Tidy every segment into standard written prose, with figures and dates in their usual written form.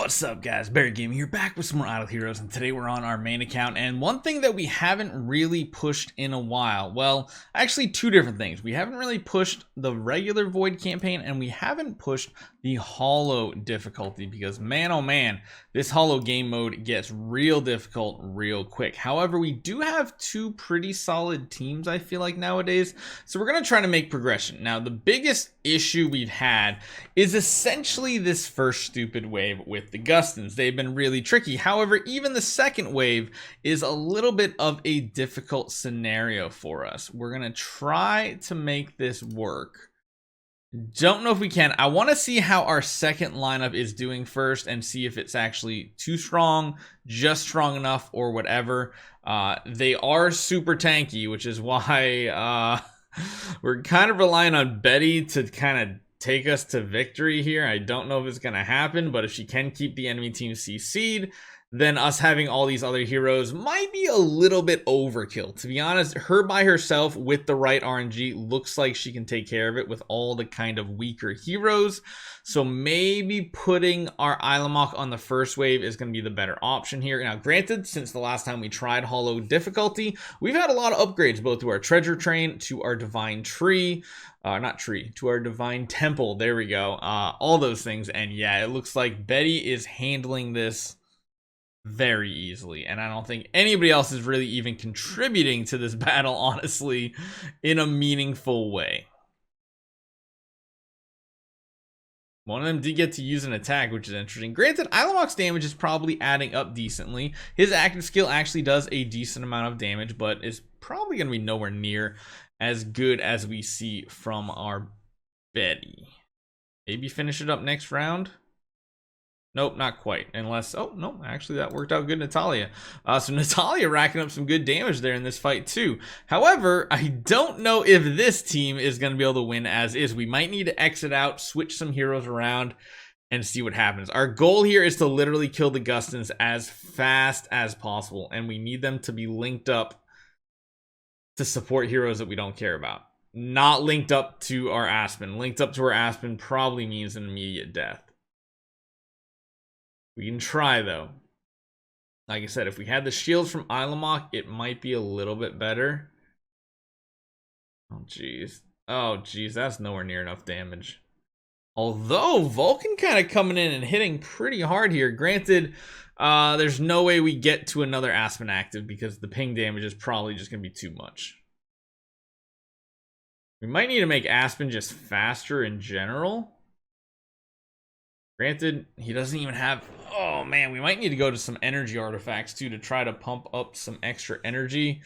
What's up, guys? Barry Gaming here, back with some more Idle Heroes, and today we're on our main account. And one thing that we haven't really pushed in a while, well, actually two different things. We haven't really pushed the regular Void campaign, and we haven't pushed the Hollow difficulty, because man, oh man, this Hollow game mode gets real difficult real quick. However, we do have two pretty solid teams, I feel like, nowadays, so we're going to try to make progression. Now, the biggest issue we've had is essentially this first stupid wave with the Gustons. They've been really tricky. However, even the second wave is a little bit of a difficult scenario for us. We're going to try to make this work. Don't know if we can. I want to see how our second lineup is doing first and see if it's actually too strong, just strong enough, or whatever. They are super tanky, which is why we're kind of relying on Betty to kind of take us to victory here. I don't know if it's going to happen, but if she can keep the enemy team CC'd, then us having all these other heroes might be a little bit overkill. To be honest, her by herself with the right RNG looks like she can take care of it with all the kind of weaker heroes. So maybe putting our Ilamok on the first wave is going to be the better option here. Now, granted, since the last time we tried Hollow difficulty, we've had a lot of upgrades, both to our treasure train, to our divine tree, to our divine temple. There we go. All those things. And yeah, it looks like Betty is handling this very easily, and I don't think anybody else is really even contributing to this battle, honestly, in a meaningful way. One of them did get to use an attack, which is interesting. Granted, Ilamok's damage is probably adding up decently. His active skill actually does a decent amount of damage, but is probably going to be nowhere near as good as we see from our Betty. Maybe finish it up next round. Nope, not quite. Unless, oh, no, actually that worked out good, Natalia. So Natalia racking up some good damage there in this fight too. However, I don't know if this team is going to be able to win as is. We might need to exit out, switch some heroes around, and see what happens. Our goal here is to literally kill the Gustons as fast as possible, and we need them to be linked up to support heroes that we don't care about. Not linked up to our Aspen. Linked up to our Aspen probably means an immediate death. We can try, though. Like I said, if we had the shields from Ilamok, it might be a little bit better. Oh, jeez. Oh, jeez, that's nowhere near enough damage. Although, Vulcan kind of coming in and hitting pretty hard here. Granted, there's no way we get to another Aspen active because the ping damage is probably just going to be too much. We might need to make Aspen just faster in general. Granted, he doesn't even have... Oh, man, we might need to go to some energy artifacts, too, to try to pump up some extra energy.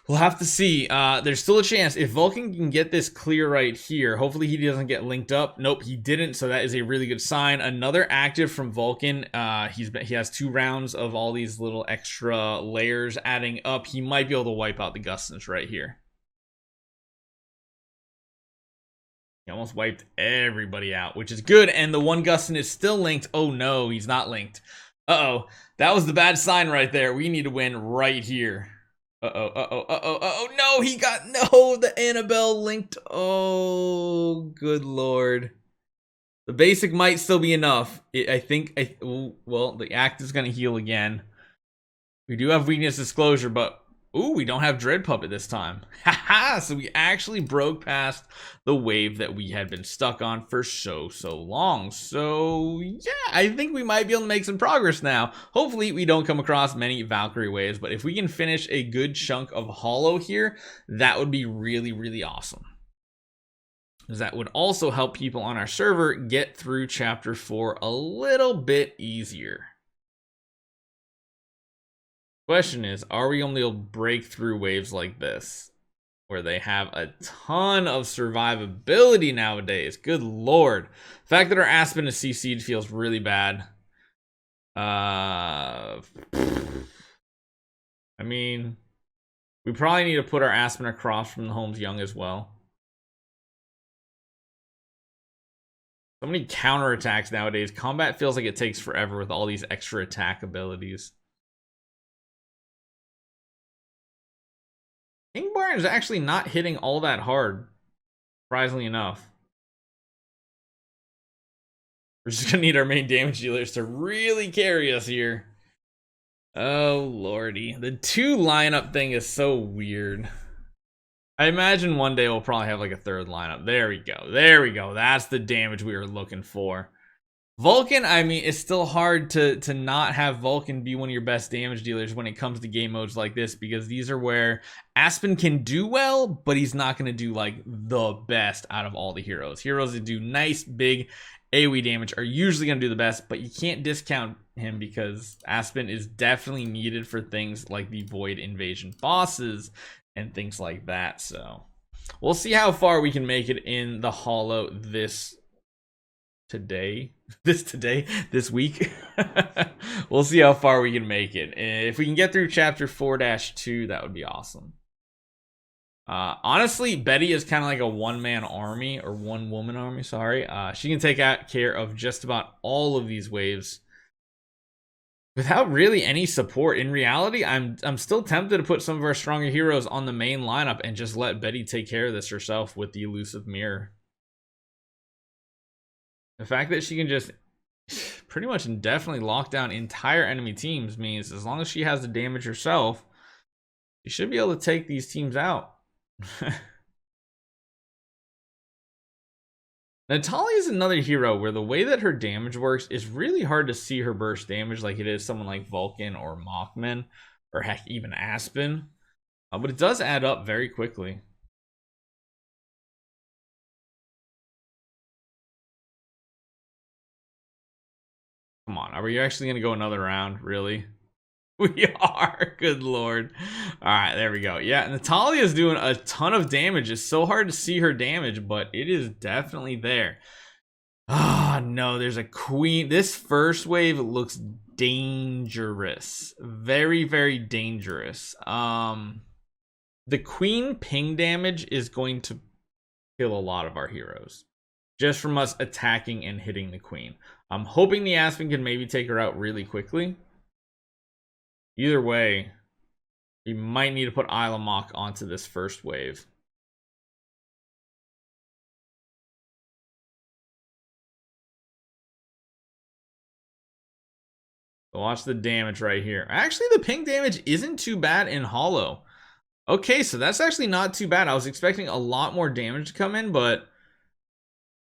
We'll have to see. There's still a chance. If Vulcan can get this clear right here, hopefully he doesn't get linked up. Nope, he didn't, so that is a really good sign. Another active from Vulcan. He has 2 rounds of all these little extra layers adding up. He might be able to wipe out the Gustons right here. He almost wiped everybody out, which is good. And the one Guston is still linked. Oh, no, he's not linked. Uh-oh. That was the bad sign right there. We need to win right here. Uh-oh. No, he got... No, the Annabelle linked. Oh, good lord. The basic might still be enough. Well, the act is going to heal again. We do have weakness disclosure, but... Ooh, we don't have Dread Puppet this time. Haha, so we actually broke past the wave that we had been stuck on for so long. So, yeah, I think we might be able to make some progress now. Hopefully, we don't come across many Valkyrie waves, but if we can finish a good chunk of Hollow here, that would be really, really awesome. Because that would also help people on our server get through Chapter 4 a little bit easier. Question is, are we only able to break through waves like this where they have a ton of survivability nowadays? Good lord. The fact that our Aspen is CC'd feels really bad. I mean, we probably need to put our Aspen across from the Holmes Young as well. So many counterattacks nowadays. Combat feels like it takes forever with all these extra attack abilities. King Baron is actually not hitting all that hard, surprisingly enough. We're just gonna need our main damage dealers to really carry us here. Oh lordy, the 2 lineup thing is so weird. I imagine one day we'll probably have like a 3rd lineup. There we go. There we go. That's the damage we were looking for. Vulcan, I mean, it's still hard to not have Vulcan be one of your best damage dealers when it comes to game modes like this, because these are where Aspen can do well, but he's not going to do like the best out of all the heroes. Heroes that do nice, big AoE damage are usually going to do the best, but you can't discount him because Aspen is definitely needed for things like the Void Invasion bosses and things like that. So we'll see how far we can make it in the Hollow this week. We'll see how far we can make it. If we can get through chapter 4-2, that would be awesome. Honestly, Betty is kind of like a one-man army, or one-woman army, sorry. She can take care of just about all of these waves without really any support. In reality, I'm still tempted to put some of our stronger heroes on the main lineup and just let Betty take care of this herself with the elusive mirror. The fact that she can just pretty much indefinitely lock down entire enemy teams means as long as she has the damage herself, she should be able to take these teams out. Natalia is another hero where the way that her damage works is really hard to see her burst damage like it is someone like Vulcan or Mockman, or heck, even Aspen. But it does add up very quickly. Come on, are we actually going to go another round? Really? We are. Good lord. All right, there we go. Yeah, Natalia's doing a ton of damage. It's so hard to see her damage, but it is definitely there. Ah, no, there's a queen. This first wave looks dangerous. Very, very dangerous. The queen ping damage is going to kill a lot of our heroes just from us attacking and hitting the queen. I'm hoping the Aspen can maybe take her out really quickly. Either way, we might need to put Isla Mock onto this first wave. So watch the damage right here. Actually, the ping damage isn't too bad in Hollow. Okay, so that's actually not too bad. I was expecting a lot more damage to come in, but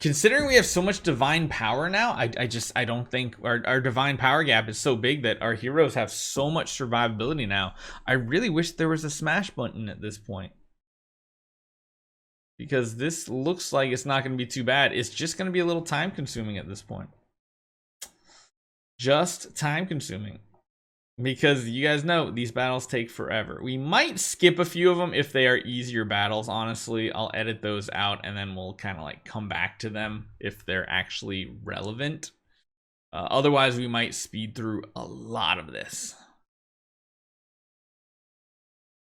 considering we have so much divine power now, I don't think our divine power gap is so big that our heroes have so much survivability now. I really wish there was a smash button at this point, because this looks like it's not going to be too bad. It's just going to be a little time consuming at this point. Just time consuming. Because you guys know these battles take forever. We might skip a few of them if they are easier battles. Honestly, I'll edit those out and then we'll kind of like come back to them if they're actually relevant. Otherwise, we might speed through a lot of this.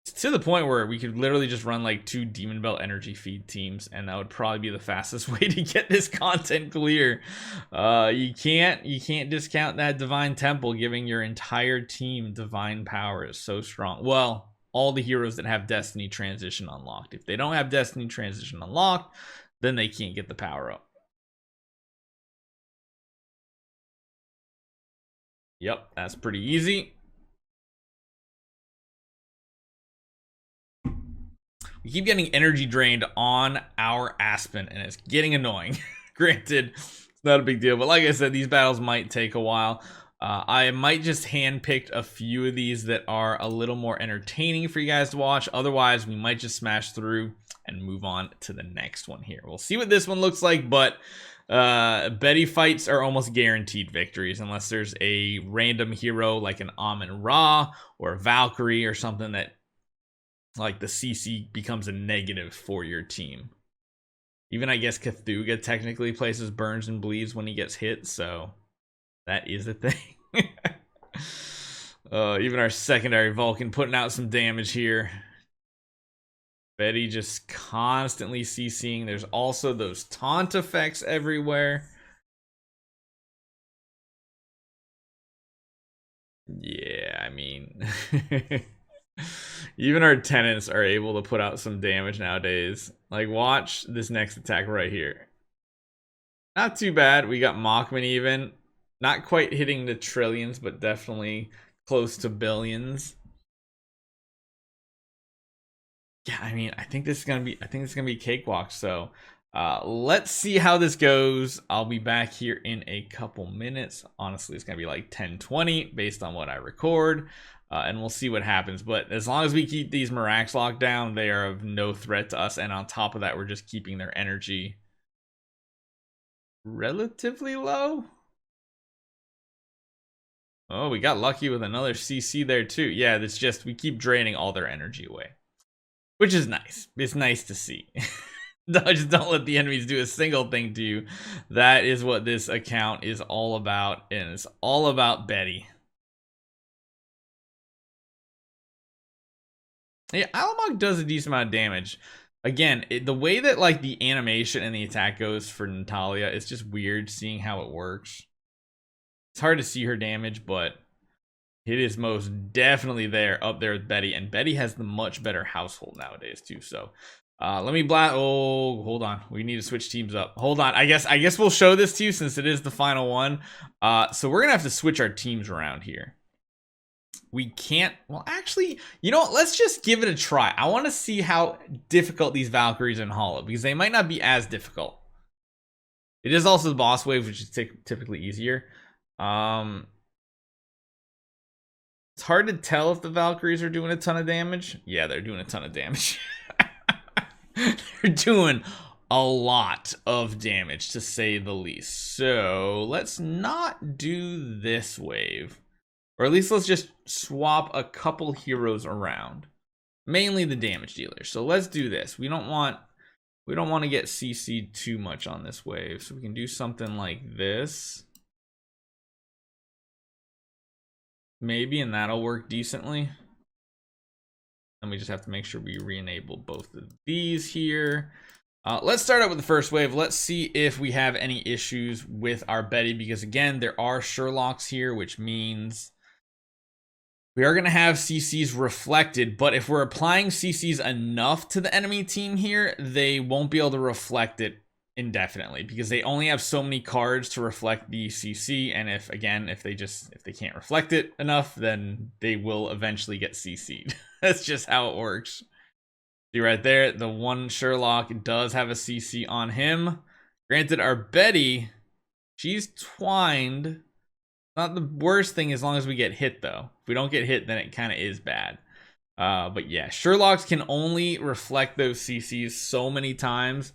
It's to the point where we could literally just run like 2 Demon Belt energy feed teams, and that would probably be the fastest way to get this content clear. You can't discount that Divine Temple giving your entire team divine power is so strong. Well, all the heroes that have Destiny Transition unlocked. If they don't have Destiny Transition unlocked, then they can't get the power up. Yep, that's pretty easy. We keep getting energy drained on our Aspen, and it's getting annoying. Granted, it's not a big deal, but like I said, these battles might take a while. I might just handpick a few of these that are a little more entertaining for you guys to watch. Otherwise, we might just smash through and move on to the next one here. We'll see what this one looks like, but Betty fights are almost guaranteed victories unless there's a random hero like an Amun-Ra or a Valkyrie or something that like the CC becomes a negative for your team. Even I guess Cthulhu technically places burns and bleeds when he gets hit, so that is a thing. Even our secondary Vulcan putting out some damage here. Betty just constantly CCing. There's also those taunt effects everywhere. Yeah, I mean... Even our tenants are able to put out some damage nowadays. Like, watch this next attack right here. Not too bad. We got Mockman even. Not quite hitting the trillions, but definitely close to billions. Yeah, I mean, I think this is gonna be cakewalk. So let's see how this goes. I'll be back here in a couple minutes. Honestly, it's gonna be like 10:20 based on what I record. And we'll see what happens. But as long as we keep these Mirax locked down, they are of no threat to us. And on top of that, we're just keeping their energy relatively low. Oh, we got lucky with another CC there too. Yeah, it's just we keep draining all their energy away, which is nice. It's nice to see. Just don't let the enemies do a single thing to you. That is what this account is all about, and it's all about Betty. Yeah, Alamog does a decent amount of damage. Again, the way that like the animation and the attack goes for Natalia, it's just weird seeing how it works. It's hard to see her damage, but it is most definitely there, up there with Betty, and Betty has the much better household nowadays too. So let me blast. Oh, hold on. We need to switch teams up. Hold on. I guess we'll show this to you since it is the final one. So we're gonna have to switch our teams around here. We can't. Well, actually, you know what? Let's just give it a try. I want to see how difficult these Valkyries in Hollow, because they might not be as difficult. It is also the boss wave, which is typically easier. It's hard to tell if the Valkyries are doing a ton of damage. Yeah, they're doing a ton of damage. They're doing a lot of damage, to say the least. So let's not do this wave. Or at least let's just swap a couple heroes around. Mainly the damage dealers. So let's do this. We don't want to get CC'd too much on this wave. So we can do something like this. Maybe, and that'll work decently. And we just have to make sure we re-enable both of these here. Let's start out with the first wave. Let's see if we have any issues with our Betty, because again, there are Sherlocks here, which means we are going to have CCs reflected, but if we're applying CCs enough to the enemy team here, they won't be able to reflect it indefinitely, because they only have so many cards to reflect the CC, and if they can't reflect it enough, then they will eventually get CC'd. That's just how it works. See right there, the one Sherlock does have a CC on him. Granted, our Betty, she's twined. Not the worst thing as long as we get hit, though. If we don't get hit, then it kind of is bad. But yeah, Sherlocks can only reflect those CCs so many times,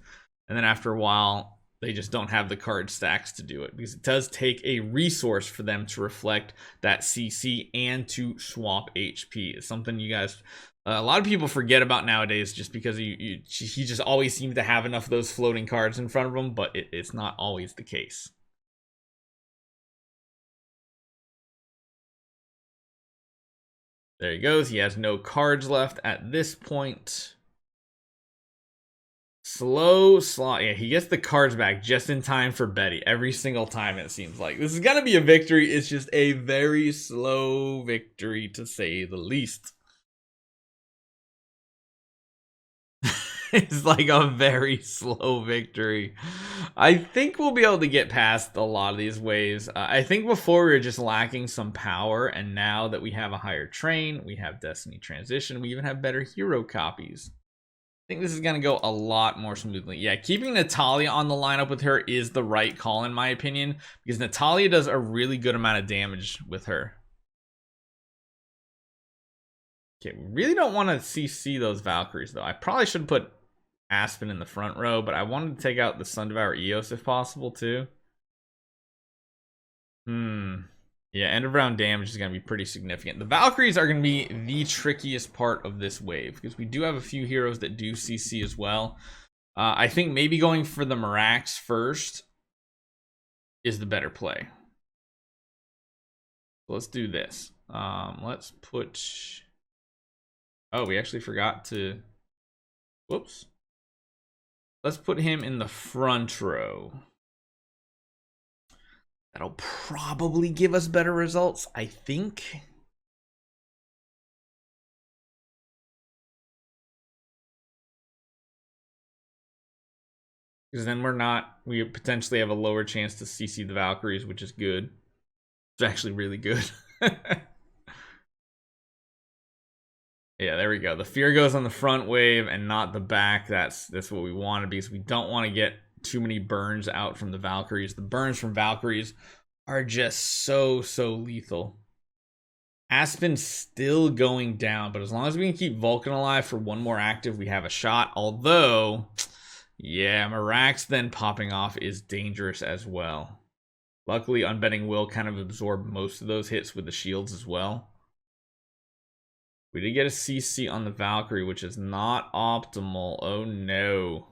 and then after a while, they just don't have the card stacks to do it, because it does take a resource for them to reflect that CC and to swap HP. It's something you guys, a lot of people forget about nowadays, just because he just always seems to have enough of those floating cards in front of him, but it's not always the case. There he goes. He has no cards left at this point. Slow slot. Yeah, he gets the cards back just in time for Betty every single time, it seems like. This is going to be a victory. It's just a very slow victory, to say the least. It's like a very slow victory. I think we'll be able to get past a lot of these waves. I think before we were just lacking some power, and now that we have a higher train, we have Destiny Transition, we even have better hero copies. I think this is going to go a lot more smoothly. Yeah, keeping Natalia on the lineup with her is the right call, in my opinion, because Natalia does a really good amount of damage with her. Okay, we really don't want to CC those Valkyries, though. I probably should put Aspen in the front row, but I wanted to take out the Sun Devour Eos if possible, too. Yeah, end of round damage is going to be pretty significant. The Valkyries are going to be the trickiest part of this wave, because we do have a few heroes that do CC as well. I think maybe going for the Mirax first is the better play. So let's do this. Let's put... Oh, we actually forgot to... Whoops. Let's put him in the front row. That'll probably give us better results, I think. Because then we potentially have a lower chance to CC the Valkyries, which is good. It's actually really good. Yeah, there we go. The fear goes on the front wave and not the back. That's what we want to be. So we don't want to get too many burns out from the Valkyries. The burns from Valkyries are just so lethal. Aspen's still going down, but as long as we can keep Vulcan alive for one more active, we have a shot. Although, yeah, Mirax then popping off is dangerous as well. Luckily, Unbending Will kind of absorbed most of those hits with the shields as well. We did get a CC on the Valkyrie, which is not optimal. Oh no.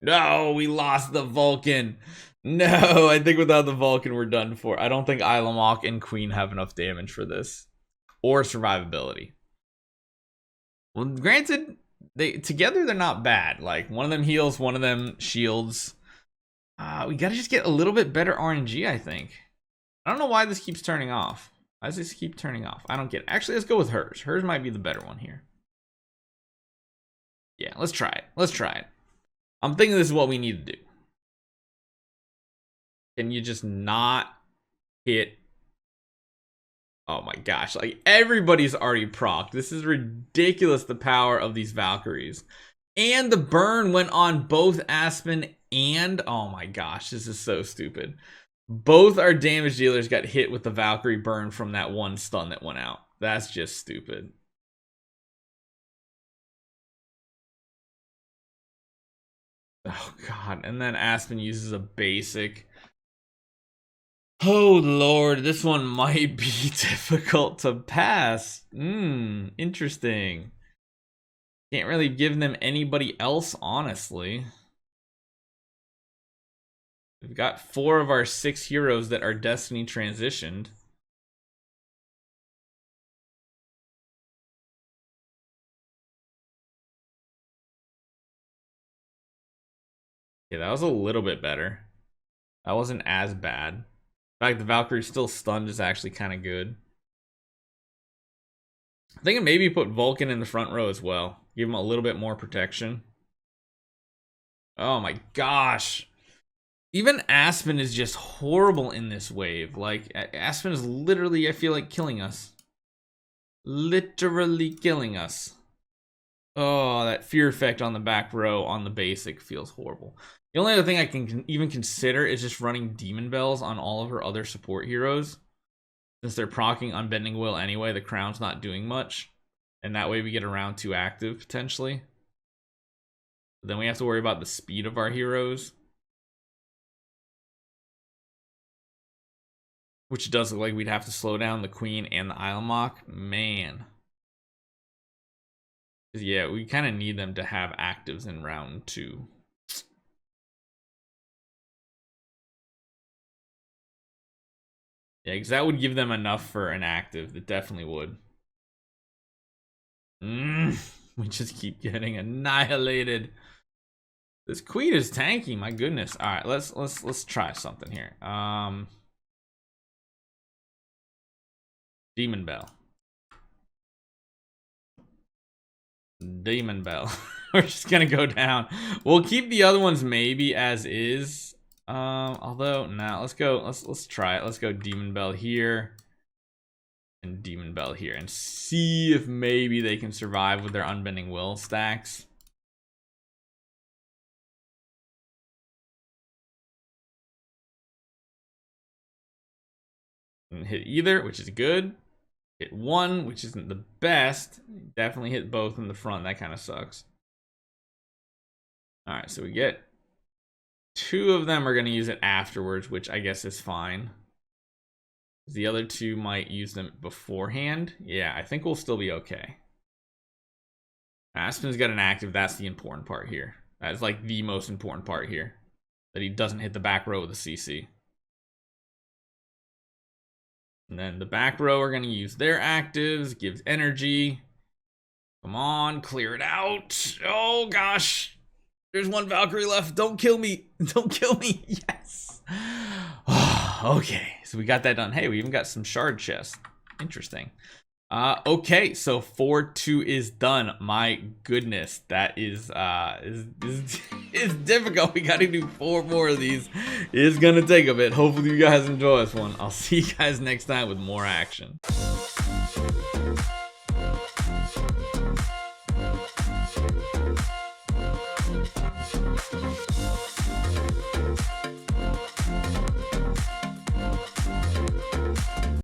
No, we lost the Vulcan. No, I think without the Vulcan, we're done for. I don't think Ilamok and Queen have enough damage for this. Or survivability. Well, granted, together they're not bad. Like, one of them heals, one of them shields. We gotta just get a little bit better RNG, I think. I don't know why this keeps turning off. Why does this keep turning off? I don't get it. Actually, let's go with hers. Hers might be the better one here. Yeah, let's try it. Let's try it. I'm thinking this is what we need to do. Can you just not hit? Oh my gosh, like everybody's already procced. This is ridiculous, the power of these Valkyries. And the burn went on both Aspen and, oh my gosh, this is so stupid. Both our damage dealers got hit with the Valkyrie burn from that one stun that went out. That's just stupid. Oh god, and then Aspen uses a basic. Oh lord, this one might be difficult to pass. Interesting. Can't really give them anybody else, honestly. We've got 4 of our 6 heroes that are Destiny transitioned. Yeah, that was a little bit better. That wasn't as bad. In fact, the Valkyrie still stunned is actually kind of good. I think maybe put Vulcan in the front row as well. Give him a little bit more protection. Oh my gosh. Even Aspen is just horrible in this wave. Like, Aspen is literally, I feel like, killing us. Literally killing us. Oh, that fear effect on the back row on the basic feels horrible. The only other thing I can even consider is just running Demon Bells on all of her other support heroes. Since they're proccing Unbending Will anyway, the crown's not doing much. And that way we get around 2 active, potentially. But then we have to worry about the speed of our heroes. Which does look like we'd have to slow down the Queen and the Ilamok. Man. Yeah, we kind of need them to have actives in round 2. Yeah, because that would give them enough for an active. It definitely would. We just keep getting annihilated. This Queen is tanky, my goodness. All right, let's try something here. Demon Bell. Demon Bell. We're just gonna go down. We'll keep the other ones maybe as is. Although nah, let's try it. Let's go Demon Bell here and Demon Bell here and see if maybe they can survive with their Unbending Will stacks. And hit either, which is good. Hit 1, which isn't the best. Definitely hit both in the front. That kind of sucks. All right, so we get 2 of them are going to use it afterwards, which I guess is fine. The other 2 might use them beforehand. Yeah, I think we'll still be okay. Aspen's got an active. That's the important part here. That's like the most important part here. That he doesn't hit the back row with a CC. And then the back row are going to use their actives. Gives energy. Come on, clear it out. Oh, gosh. There's 1 Valkyrie left. Don't kill me. Don't kill me. Yes. Okay, so we got that done. Hey, we even got some shard chests. Interesting. Okay, so 4-2 is done. My goodness, that is It's difficult. We gotta do 4 more of these. It's gonna take a bit. Hopefully you guys enjoy this one. I'll see you guys next time with more action.